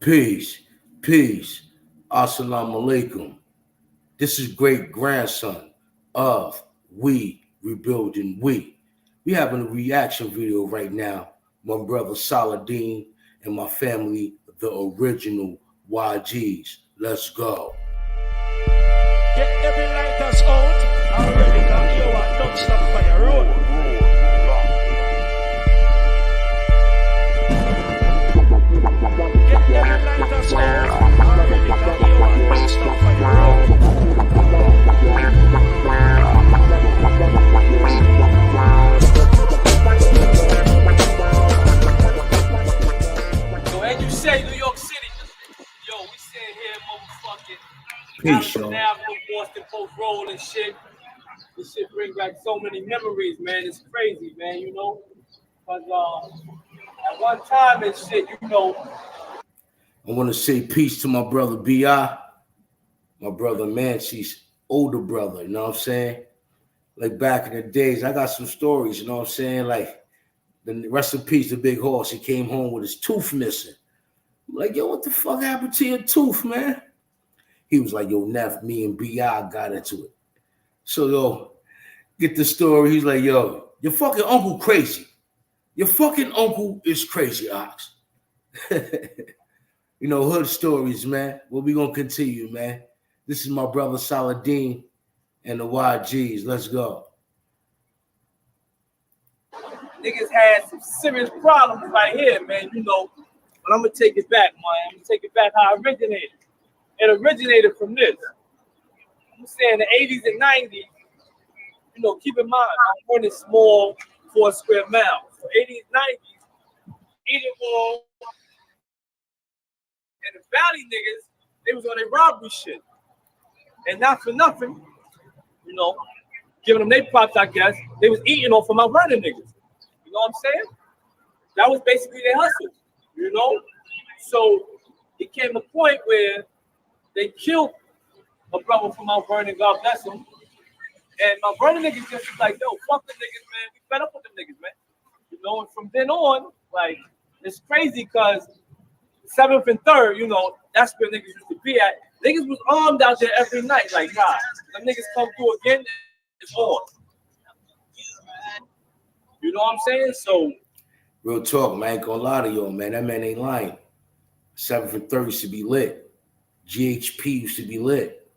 Peace, peace, assalamu alaikum. This is great grandson of We Rebuilding We. We having a reaction video right now. My brother Saladin and my family, the original YGs. Let's go. Get every lighters out. Already got you a don't stop for your road. Get every lighters out. Already got you a don't stop for your road. So as you say, New York City, yo, we sitting here, motherfucking Peace, y'all. Avenue, Boston Post Road and shit. This shit brings back so many memories, man. It's crazy, man, you know? Because at one time and shit, you know. I want to say peace to my brother B.I., my brother Mancy's older brother, you know what I'm saying? Like back in the days, I got some stories, you know what I'm saying? Like, the rest in peace, the big horse, he came home with his tooth missing. I'm like, yo, what the fuck happened to your tooth, man? He was like, yo, Neff, me and B.I. got into it. So, yo, get the story. He's like, yo, your fucking uncle crazy. Your fucking uncle is crazy, Ox. You know, hood stories, man. Well, we gonna continue, man. This is my brother Saladin and the YGs. Let's go. Niggas had some serious problems right here, man, you know. But I'm gonna take it back, man. I'm gonna take it back how it originated. It originated from this. I'm saying the 80s and 90s, you know, keep in mind, I'm running small 4 square miles. So 80s, 90s, Edenwald and the Valley niggas, they was on their robbery shit. And not for nothing, you know, giving them their props, I guess, they was eating off of my running niggas. You know what I'm saying? That was basically their hustle, you know? So it came a point where they killed a brother from Mount Vernon, God bless him. And my Vernon niggas just was like, yo, fuck the niggas, man. We fed up with them niggas, man. You know, and from then on, like, it's crazy because 7th and 3rd, you know, that's where niggas used to be at. Niggas was armed out there every night. Like, nah, them niggas come through again, it's on. You know what I'm saying? So, Real talk, man. I ain't gonna lie to y'all, man. That man ain't lying. 7th and 3rd used to be lit. GHP used to be lit.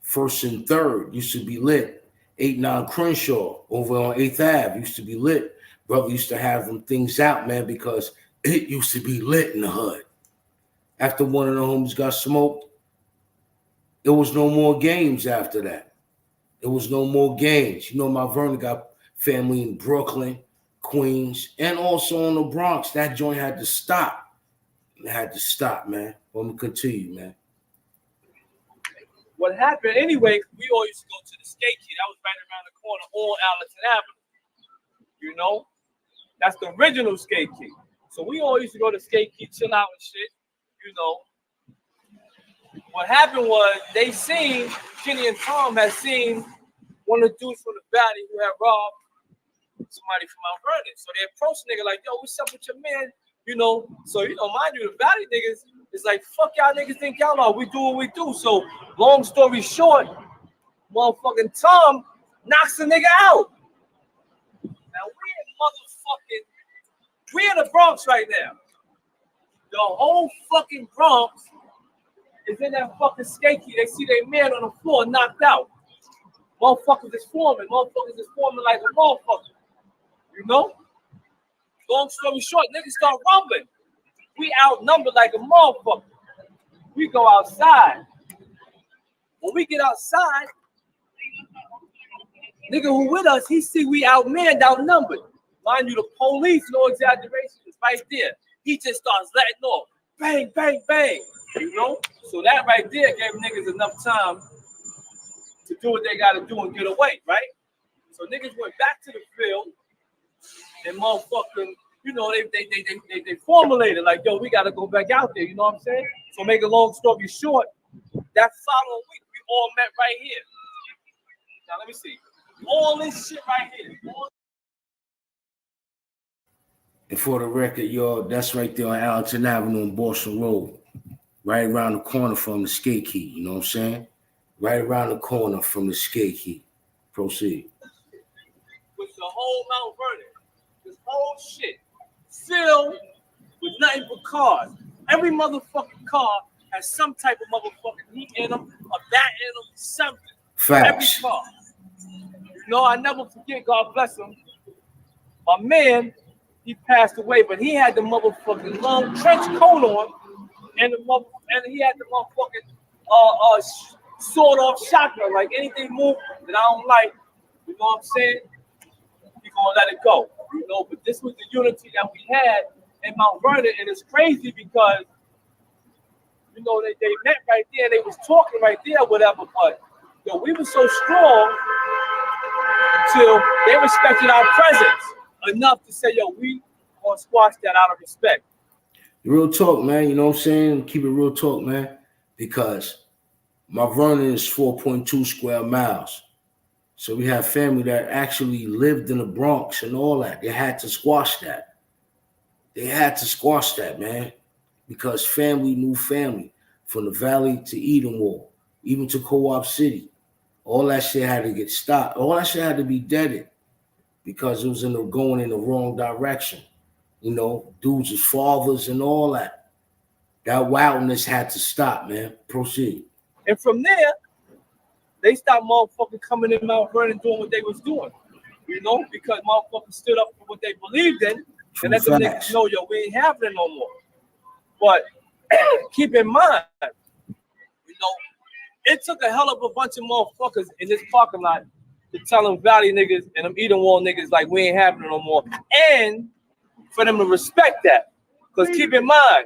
1st and 3rd used to be lit. 8-9 Crenshaw over on 8th Ave used to be lit. Brother used to have them things out, man, because it used to be lit in the hood. After one of the homies got smoked, there was no more games after that. There was no more games. You know, my Vernon got family in Brooklyn, Queens, and also in the Bronx. That joint had to stop. It had to stop, man. But I'm going to continue, man. what happened anyway, we all used to go to the skate key. That was right around the corner on Allerton Avenue. You know? That's the original skate key. So we all used to go to skate key, chill out and shit. You know? What happened was they seen, Kenny and Tom had seen one of the dudes from the Valley who had robbed somebody from Mount Vernon. So they approached the nigga like, yo, what's up with your man? You know, so, you know, mind you, the Valley niggas is like, fuck y'all niggas think y'all are. We do what we do. So, long story short, motherfucking Tom knocks the nigga out. Now, we in the Bronx right now. The whole fucking Bronx is in that fucking skate key. They see their man on the floor knocked out. Motherfuckers is forming. Motherfuckers is forming like a motherfucker. You know? Long story short, niggas start rumbling. We outnumbered like a motherfucker. We go outside. When we get outside, nigga who with us, he see we outmanned, outnumbered. Mind you, the police, no exaggeration, is right there. He just starts letting off. Bang, bang, bang. You know? So that right there gave niggas enough time to do what they gotta do and get away, right? So niggas went back to the field and motherfucking, you know, they formulated like, yo, we gotta go back out there, you know what I'm saying? So make a long story short, that following week, we all met right here. Now let me see. All this shit right here. And for the record, y'all, that's right there on Allerton Avenue and Boston Road. right around the corner from the skate key. You know what I'm saying? Right around the corner from the skate key. Proceed. With the whole Mount Vernon, this whole shit filled with nothing but cars. Every motherfucking car has some type of motherfucking heat in them, a bat in them, something. Facts. Every car. You know, I never forget, God bless him. My man, he passed away, but he had the motherfucking long trench coat on, and he had the motherfucking sawed off shotgun. Like anything move that I don't like, you know what I'm saying? We gonna let it go, you know. But this was the unity that we had in Mount Vernon, and it's crazy because you know they met right there, they was talking right there, whatever. But yo, we were so strong till they respected our presence enough to say, yo, we gonna squash that out of respect. Real talk, man. You know what I'm saying? Keep it real talk, man. Because Mount Vernon is 4.2 square miles. So we have family that actually lived in the Bronx and all that. They had to squash that. They had to squash that, man. Because family knew family. From the Valley to Edenwald, even to Co-op City. All that shit had to get stopped. All that shit had to be deaded. Because it was going in the wrong direction. You know, dudes as fathers and all that. That wildness had to stop, man. Proceed. And from there, they stopped motherfucking coming in Mount Vernon doing what they was doing. You know, because motherfuckers stood up for what they believed in. And let them niggas know, yo, we ain't having it no more. But keep in mind, you know, it took a hell of a bunch of motherfuckers in this parking lot to tell them Valley niggas and them Edenwald niggas like we ain't having it no more. And for them to respect that. Because keep in mind,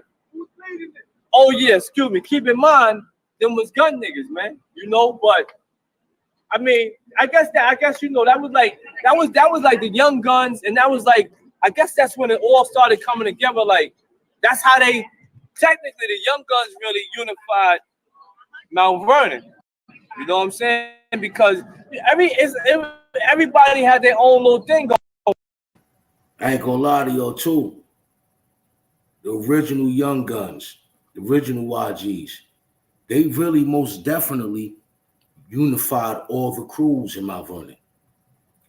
oh yeah, excuse me, keep in mind, them was gun niggas, man. You know, but I mean, I guess you know, that was like the Young Guns, and that was like, I guess that's when it all started coming together. Like, that's how they technically the Young Guns really unified Mount Vernon. You know what I'm saying? Because everybody had their own little thing going. I ain't gonna lie to y'all too. The original Young Guns, the original YGs, they really most definitely unified all the crews in Mount Vernon.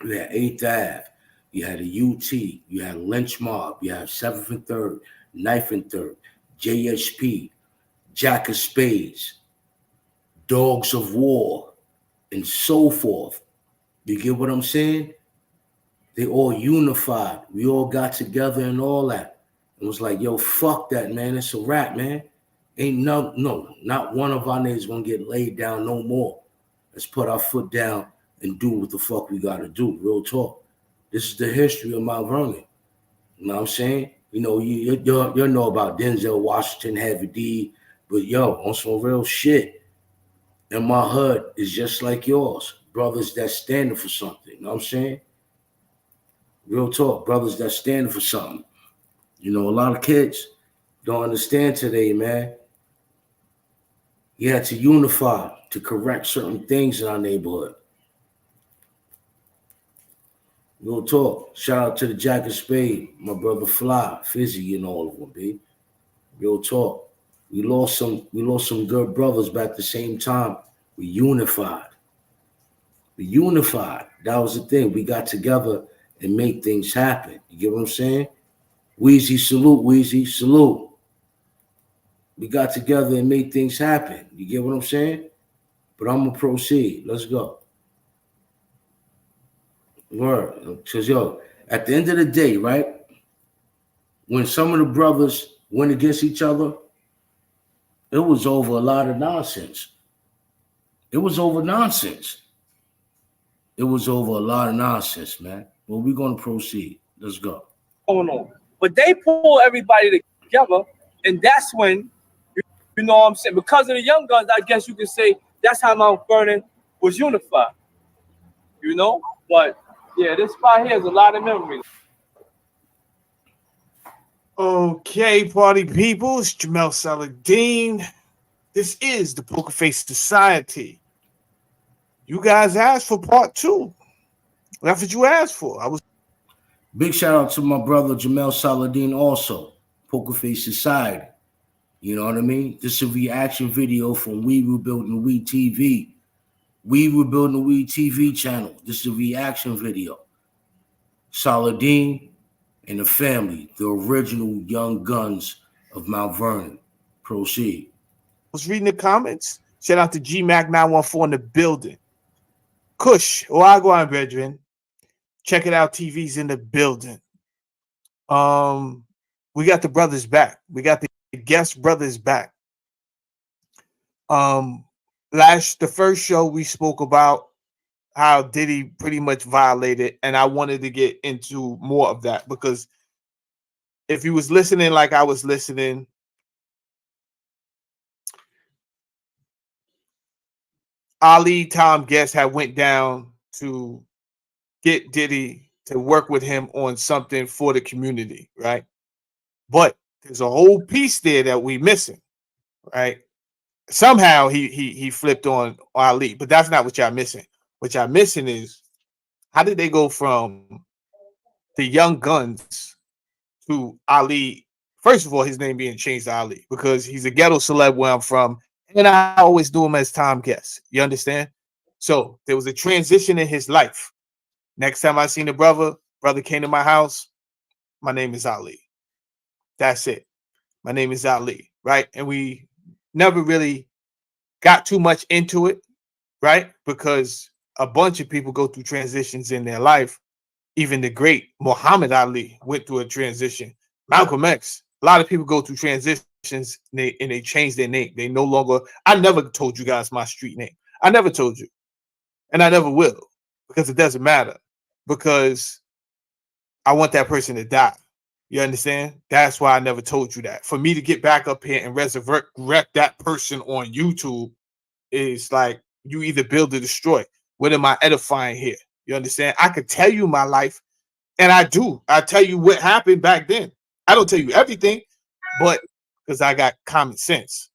You had 8th Ave, you had the UT, you had Lynch Mob, you had 7th and 3rd, 9th and 3rd, JSP, Jack of Spades, Dogs of War, and so forth. You get what I'm saying? They all unified. We all got together and all that. It was like, yo, fuck that, man. It's a wrap, man. Ain't not one of our niggas gonna get laid down no more. Let's put our foot down and do what the fuck we gotta do. Real talk. This is the history of Mount Vernon. You know what I'm saying? You know, you know about Denzel Washington, Heavy D, but yo, on some real shit. And my hood is just like yours. Brothers that standing for something. You know what I'm saying? Real talk. Brothers that standing for something. You know, a lot of kids don't understand today, man. You had to unify to correct certain things in our neighborhood. Real talk. Shout out to the Jack of Spade, my brother Fly, Fizzy, and all of them, B. Real talk. We lost some good brothers, but at the same time, we unified. We unified. That was the thing. We got together and made things happen. You get what I'm saying? Weezy, salute, Weezy, salute. We got together and made things happen. You get what I'm saying? But I'm gonna proceed. Let's go. Word. Because yo, at the end of the day, right? When some of the brothers went against each other, it was over a lot of nonsense. It was over nonsense. It was over a lot of nonsense, man. Well, we're gonna proceed. Let's go. Going on. But they pull everybody together, and that's when, you know what I'm saying, because of the Young Guns, I guess you could say that's how Mount Vernon was unified. You know? But yeah, this spot here is a lot of memories. Okay, party people, it's Jamel Saladin. This is the Poker Face Society. You guys asked for part 2. That's what you asked for. Big shout out to my brother Jamel Saladin also, Poker Face Society. You know what I mean? This is a reaction video from We Rebuilding the We TV. We Rebuilding the We TV channel. This is a reaction video. Saladin and the family, the original Young Guns of Mount Vernon. Proceed. I was reading the comments. Shout out to GMAC914 in the building. Kush, Wagwan, brethren. Check it out. TV's in the building. We got the brothers back. We got the guest brothers back. The first show we spoke about how Diddy pretty much violated, and I wanted to get into more of that because if you was listening like I was listening, Ali Tom Guest had went down to get Diddy to work with him on something for the community, right? But there's a whole piece there that we missing, right? Somehow he flipped on Ali, but that's not what y'all missing. What y'all missing is how did they go from the Young Guns to Ali? First of all, his name being changed to Ali because he's a ghetto celeb where I'm from, and I always do him as Tom Guest. You understand? So there was a transition in his life. Next time I seen the brother came to my house. My name is Ali. That's it. My name is Ali, right? And we never really got too much into it, right? Because a bunch of people go through transitions in their life. Even the great Muhammad Ali went through a transition. Malcolm X, a lot of people go through transitions and they change their name. They no longer, I never told you guys my street name. I never told you. And I never will because it doesn't matter because I want that person to die. You understand? That's why I never told you that. For me to get back up here and resurrect that person on YouTube is like you either build or destroy. What am I edifying here? You understand? I could tell you my life, and I do. I tell you what happened back then. I don't tell you everything, but because I got common sense.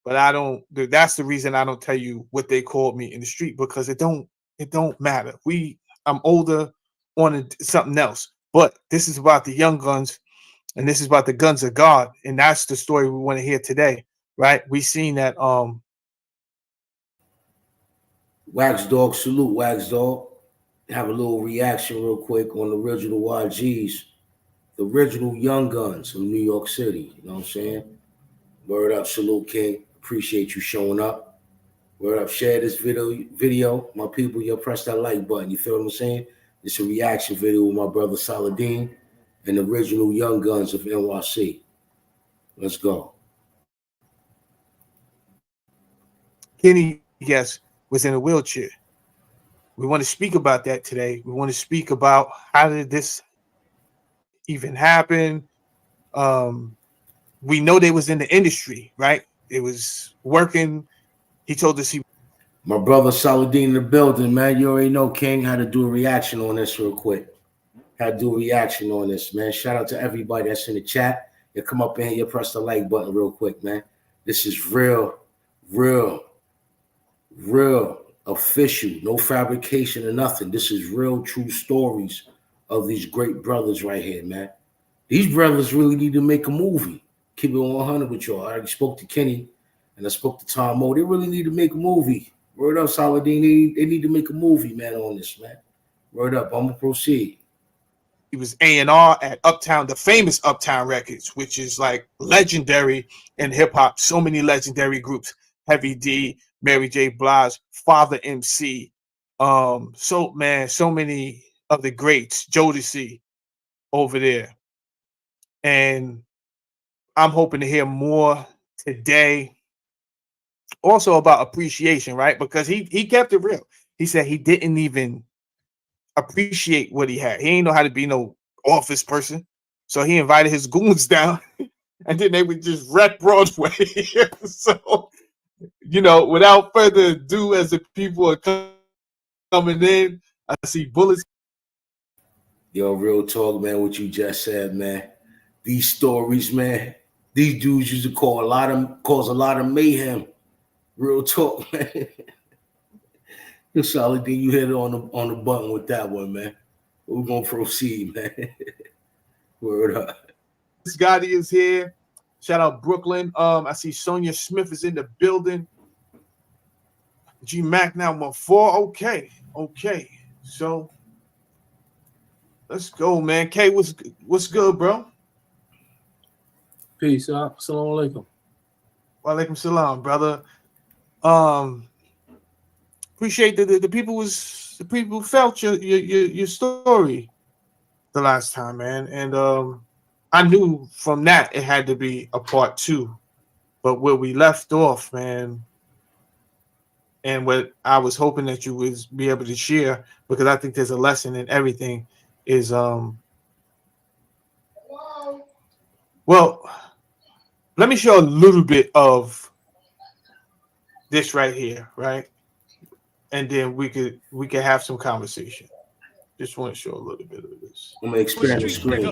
But I don't. That's the reason I don't tell you what they called me in the street because it don't matter. I'm older on something else. But this is about the Young Guns, and this is about the Guns of God, and that's the story we want to hear today, right? We seen that. Wax Dog, salute, Wax Dog. Have a little reaction real quick on the original YGs, the original Young Guns from New York City. You know what I'm saying? Word up, salute, King. Appreciate you showing up. Word up, share this video. My people, you press that like button. You feel what I'm saying? It's a reaction video with my brother Saladin and the original Young Guns of NYC. Let's go. Kenny, yes, was in a wheelchair. We want to speak about that today. We want to speak about how did this even happen? We know they was in the industry, right? It was working. He told us My brother Saladin in the building, man. You already know, King, how to do a reaction on this real quick. How to do a reaction on this, man. Shout out to everybody that's in the chat. You come up in here, you press the like button real quick, man. This is real official. No fabrication or nothing. This is real, true stories of these great brothers right here, man. These brothers really need to make a movie. Keep it 100 with y'all. I already spoke to Kenny and I spoke to Tom Mo. They really need to make a movie. Word up, Saladin. They need to make a movie, man, on this, man. Word up. I'm going to proceed. he was A&R at Uptown, the famous Uptown Records, which is like legendary in hip hop. So many legendary groups: Heavy D, Mary J. Blige, Father MC. So many of the greats, Jodeci over there. And I'm hoping to hear more today. Also about appreciation, right? Because he kept it real. He said he didn't even appreciate what he had. He ain't know how to be no office person. So he invited his goons down and then they would just wreck Broadway. So, without further ado, as the people are coming in, I see bullets. Yo, real talk, man, what you just said, man. These stories, man, these dudes used to cause a lot of mayhem. Real talk, man. You're solid, you hit it on the button with that one, man. We're gonna proceed, man. Word up. Scotty is here. Shout out Brooklyn. I see Sonia Smith is in the building. G Mac now 1-4. Okay. So let's go, man. K, what's good, bro? Peace. Assalamu alaikum. Wa alaikum salam, brother. Appreciate the people felt your story the last time, man. And I knew from that it had to be a part 2. But where we left off, man, and what I was hoping that you would be able to share, because I think there's a lesson in everything, is well, let me show a little bit of this right here, right? And then we could have some conversation. Just want to show a little bit of this. I'm gonna expand the screen.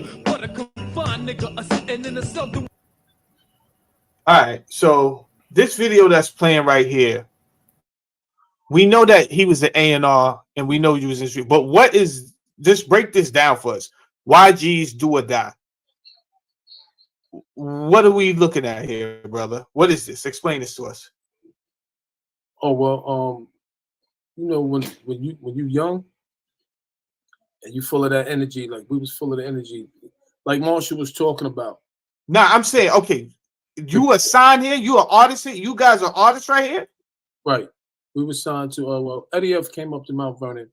All right, so this video that's playing right here, we know that he was the A&R, and we know he was in street. But what is this? Break this down for us. YG's Do or Die. What are we looking at here, brother? What is this? Explain this to us. Oh well, you know, when you young and you full of that energy, like we was full of the energy, like Marshall was talking about. Now I'm saying, okay, you a sign here, you an artist here, you guys are artists right here, right? We were signed to well, Eddie F came up to Mount Vernon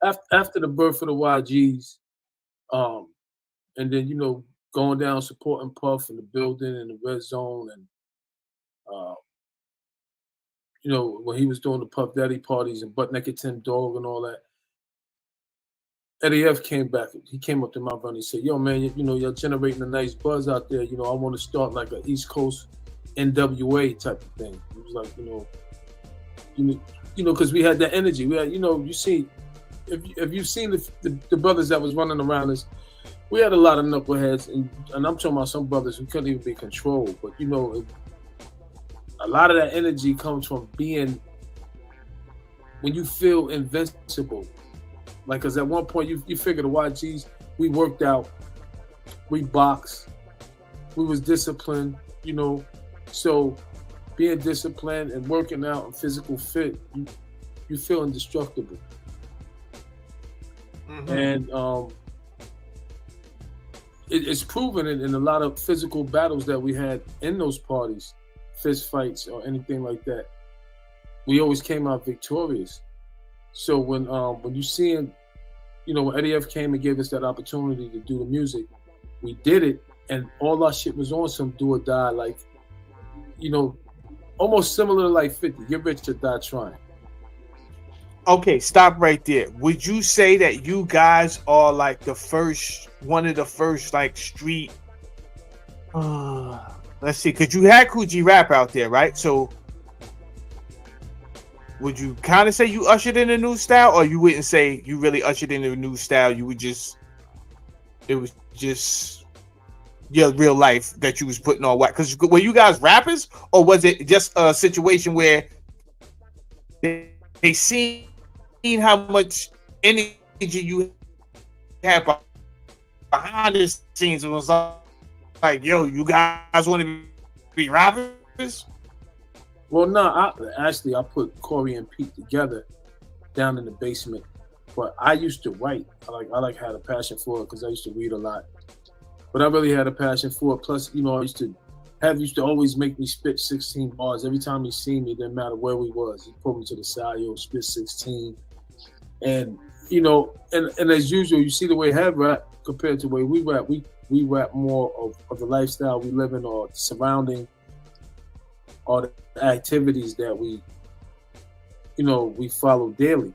after the birth of the YGs, and then, you know, going down supporting Puff in the building in the Red Zone, and you know, when he was doing the Puff Daddy parties and Butt Naked Tim Dog and all that, Eddie F came back. He came up to Mount Vernon. He said, "Yo, man, you know, you're generating a nice buzz out there. You know, I want to start like an East Coast NWA type of thing." He was like, you know, because we had that energy. We had, you know, you see, if you've seen the brothers that was running around us, we had a lot of knuckleheads, and I'm talking about some brothers who couldn't even be controlled. But you know, a lot of that energy comes from being, when you feel invincible. Like, because at one point you figure the YGs, we worked out, we boxed, we was disciplined, you know. So being disciplined and working out and physical fit, you feel indestructible. Mm-hmm. And it's proven in a lot of physical battles that we had in those parties, fist fights or anything like that. We always came out victorious. So when you seeing, you know, when Eddie F came and gave us that opportunity to do the music, we did it, and all our shit was on some Do or Die, like, you know, almost similar to like 50, Get Rich or Die Trying. Okay, stop right there. Would you say that you guys are like one of the first like street? Let's see, because you had Coogee Rap out there, right? So would you kind of say you ushered in a new style, or you wouldn't say you really ushered in a new style? You would it was just your real life that you was putting on wax? Because were you guys rappers, or was it just a situation where they seen how much energy you had behind the scenes? It was like, yo, you guys want to be rappers? Well, no, I put Corey and Pete together down in the basement, but I used to write. I had a passion for it because I used to read a lot. But I really had a passion for it. Plus, you know, I used to always make me spit 16 bars every time he seen me. Didn't matter where we was. He pulled me to the side, yo, spit 16. And you know, and as usual, you see the way Head rap compared to the way we rap. We rap more of the lifestyle we live in, or the surrounding, or the activities that we follow daily.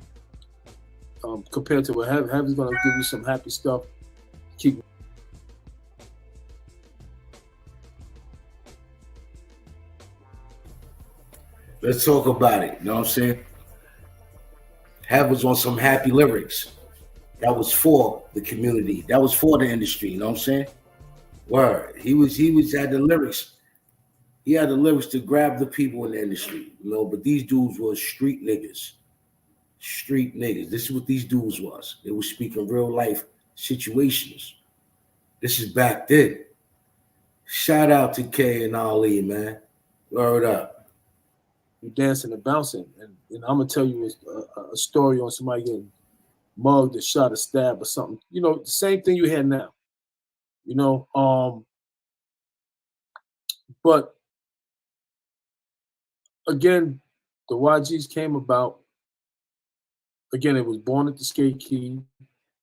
Compared to what Head is gonna give you some happy stuff. Let's talk about it. You know what I'm saying? Head was on some happy lyrics. That was for the community. That was for the industry. You know what I'm saying? Word. He had the lyrics. He had the lyrics to grab the people in the industry. You know, but these dudes were street niggas. Street niggas. This is what these dudes was. They were speaking real life situations. This is back then. Shout out to K and Ali, man. Word up. You dancing and bouncing, and I'm gonna tell you a story on somebody getting mugged or shot or stabbed or something. You know, the same thing you had now. You know, but again, the YGs came about. Again, it was born at the Skate Key.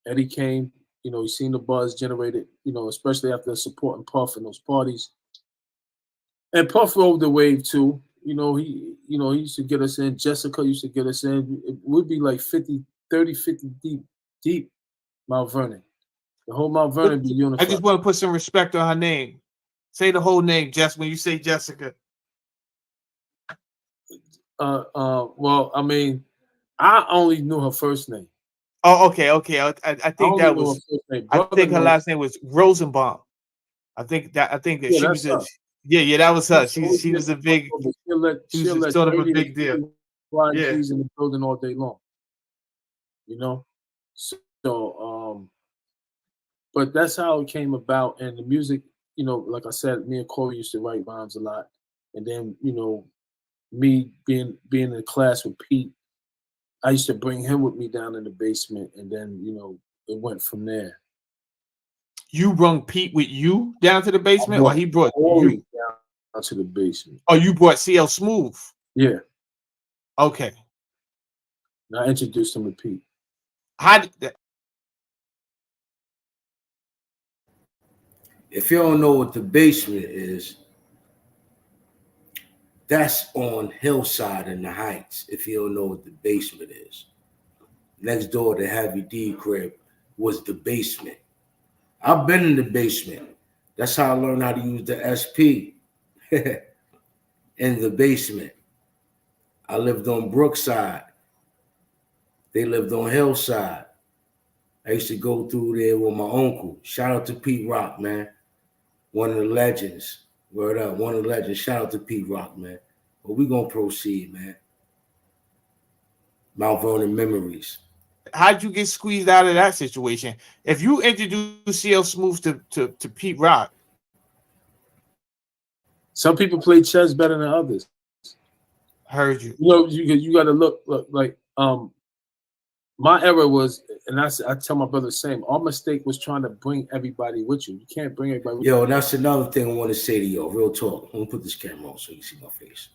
Eddie came, you know, he seen the buzz generated, you know, especially after supporting Puff in those parties. And Puff rode the wave too. You know, he used to get us in. Jessica used to get us in. It would be like 50 deep, Mount Vernon. The whole Mount Vernon be unified. I just want to put some respect on her name. Say the whole name, Jess, when you say Jessica. Well, I mean, I only knew her first name. Oh, okay. I think that was. I think her last name was Rosenbaum. I think that she was. Yeah, that was her. She was a big. She was sort of a big deal. YGs in the building all day long. You know, so but that's how it came about. And the music, you know, like I said, me and Corey used to write rhymes a lot, and then you know, me being in class with Pete, I used to bring him with me down in the basement, and then you know it went from there. You brung Pete with you down to the basement, or he brought you down to the basement? Oh, you brought CL Smooth. Yeah. Okay. And I introduced him to Pete. How did that? If you don't know what the basement is, that's on Hillside in the Heights. If you don't know what the basement is, next door to Heavy D crib was the basement. I've been in the basement. That's how I learned how to use the SP in the basement. I lived on Brookside. They lived on Hillside. I used to go through there with my uncle. Shout out to Pete Rock, man. One of the legends. Word up, one of the legends. Shout out to Pete Rock, man. But we gonna proceed, man. Mount Vernon memories. How'd you get squeezed out of that situation? If you introduce CL Smooth to Pete Rock, some people play chess better than others. Heard you. You know, you got to look like my era was, and I tell my brother the same. Our mistake was trying to bring everybody with you. You can't bring everybody with you. Yo, that's another thing I want to say to you. Real talk. I'm gonna put this camera on so you can see my face.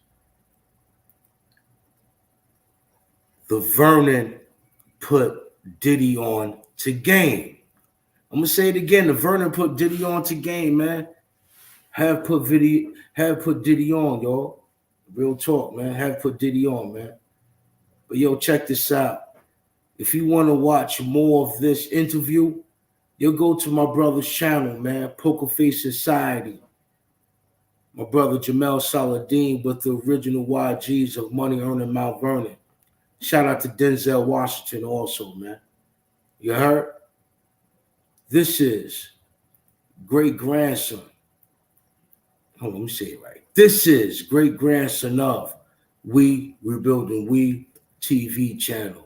The Vernon put Diddy on to game. I'm gonna say it again. The Vernon put Diddy on to game, man. Have put Diddy on, y'all. Real talk, man. Have put Diddy on, man. But yo, check this out. If you want to watch more of this interview, you'll go to my brother's channel, man. Poker Face Society. My brother Jamel Saladin with the original YGs of Money Earning Mount Vernon. Shout out to Denzel Washington also, man. You heard? This is great grandson. Hold on, let me say it right. This is great grandson of We Rebuilding We TV channel.